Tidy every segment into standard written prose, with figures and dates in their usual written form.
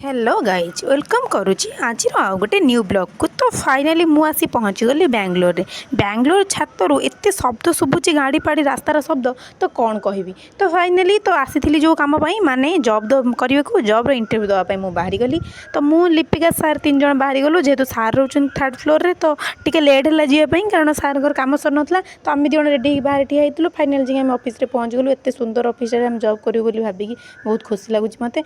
Hello guys welcome करुच्ची आज आउ गोटे न्यू ब्लॉग को। तो फाइनाली मु आसी पहुँची गली बेंगलोर रे। बेंगलोर छातरू एत शब्द शुभुची गाड़ी पाड़ी रास्तार शब्द तो कौन कहबी। तो फाइनाली तो आसी जो कम माने जॉब करने को जॉब इंटरव्यू देवाई मुझे बाहरी गली। तो मु लिपिका सार तीन जन बाहरी गलु जेहेतु सार रोच थर्ड फ्लोर रे तो टी लेट है जावाई कारण सार घर कम सर नाला। तो आम दिज रेडी बाहर ठिया होती फाइनाल जी आम ऑफिस पहुँच गलु। एत सुंदर ऑफिस आम जॉब करूँ भाविकी बहुत खुशी लगुच मत।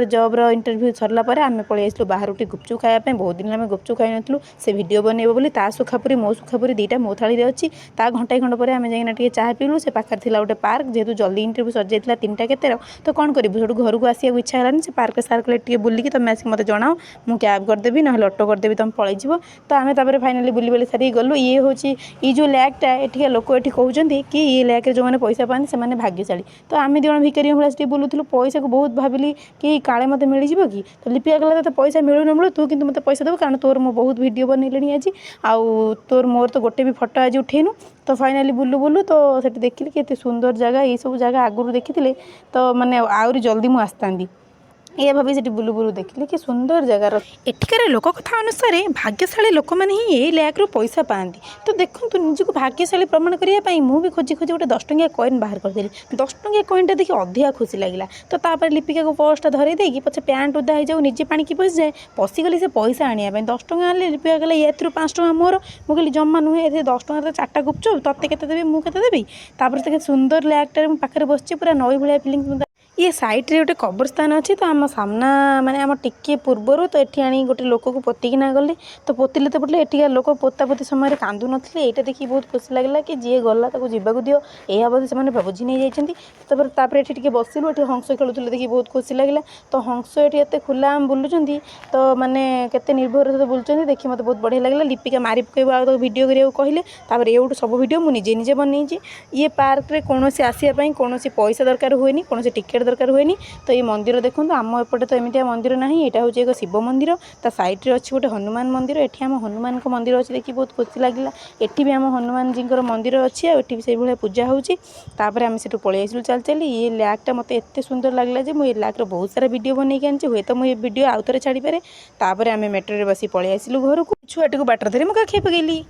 जॉब्र इंटरव्यू सरला आम पलि आसलु बाहर गुपचुप खायापी। बहुत दिन आम गुपचुप खाई नु से भिडियो बनइब बोली ता सुखापुरी मो सुखापुरी दीटा मो थाली अच्छी। ता घंटाए खंड पर आम जाइना चाह पीलु। से पाखे था गोटे पार्क जेहतु जल्दी इंटरव्यू सर जाइए 3टा केतेर। तो कौन करूँ जो घर को आसा इच्छा है से पार्क सार कले बुलिकी तुम आसिक मत जनाओ मुझे कैब करदेवी ना ऑटो करदेवी तुम पलैज। तो आम तापर फाइनाली बुली बुली सारी गलु। ये हूँ ये जो लैकटा ये लोक ये कहते कि ये लैक्रे जो मैंने पैसा पाते से भाग्यशाली। तो आम दिज भिकारी भाई बुलूलु पैसा को बहुत भाविली कि काले मत मिल कि। तो लिपिका कहला तो पैसा मिलू न मिलू तू कि मत पैसा देव कारण तोर मो बहुत वीडियो बनइले आज आउ तोर मोर तो गोटे भी फोटो आज उठेनु। तो फाइनाली बुलू बुलू तो सेठी देखिली कि सुंदर जगह ये सब जगह आगुरी देखी तो माने आउरी जल्दी मु आसता ये भाभी से बुलू बुलू देखिले कि सुंदर जगार एठिकार लोक कथा अनुसार भाग्यशाली लोक मैंने ही ये लैक्रु पैसा पाती। तो देखो निजक भाग्यशाली प्रमाण करने मुझे खोजी खोजी गोटे 10 टंकिया कॉइन बाहर करदेली। 10 टंकिया कॉइनटा देखिए अधिका खुशी लगे। तो तापर लिपिका को पर्सटा धरई देगी पचे पैंट उदा हो जाऊ निजे पानी की पशि जाए पशिगली से पैसा आने 10 टंका आने लिपिका कहला ये 5 टंका मोर मुझे जमा नुहे ये 10 टंका 4टा गुपचुप तोते केते देबी मुझे केते देबी। तापर सुंदर लैक्टार पाखे बस पूरा नई भाया फिलिंग। ये साइड रे गोटे कब्रस्तान अच्छी। तो आम सामना माने आम टिके पूर्वर तो ये आनी गोटे लोक को पोतिकिना गले। तो पोतिले तो पोतिले एटिका लोक पोता पोती समय कांदु नथिले। एटा देखि बहुत खुशी लगला कि जी गला ताको जीवाकू दियो या बोधे से बुझी नहीं जाइछन्ती। तापर एठी टिके बसिलु एठी हंस खेलुथिले देखि बहुत खुशी लगला। तो हंस एठी एते खुला आम बुलुचंती तो माने केते निर्भर सहित बुलुचंती देखि मते बहुत बढ़िया लगला। लिपिका मारी पकेबो आ वीडियो करिया कहले तापर एउटू सब वीडियो मु निजे निजे बनैछि। ये पार्क रे कोनोसी आसिया पई कोनोसी पैसा दरकार हुएनी कोनोसी टिकेट दरकार हुएनी। तो ये मंदिर देखो आम एपटे तो एमती मंदिर ना यहाँ हूँ एक शिव मंदिर ता साइड रे अच्छी गोटे हनुमान मंदिर। एठी आम हनुमान को मंदिर अच्छी देखिए बहुत खुशी लगे। एठी भी आम हनुमान जी मंदिर अच्छी आठी भी से भाया पूजा होपर आम से पलि आसलु चल चली। ये लैकटा मत एत सुंदर लगला मुझे लाक्र बहुत सारा वीडियो बनई आनी हुए तो मुझे वीडियो आउ थे छाड़ी पारे। तापर आम मेट्रो रे बसी पलि आसलु घर को छुआटी को बाटर धरी मुझे काखे पकईली।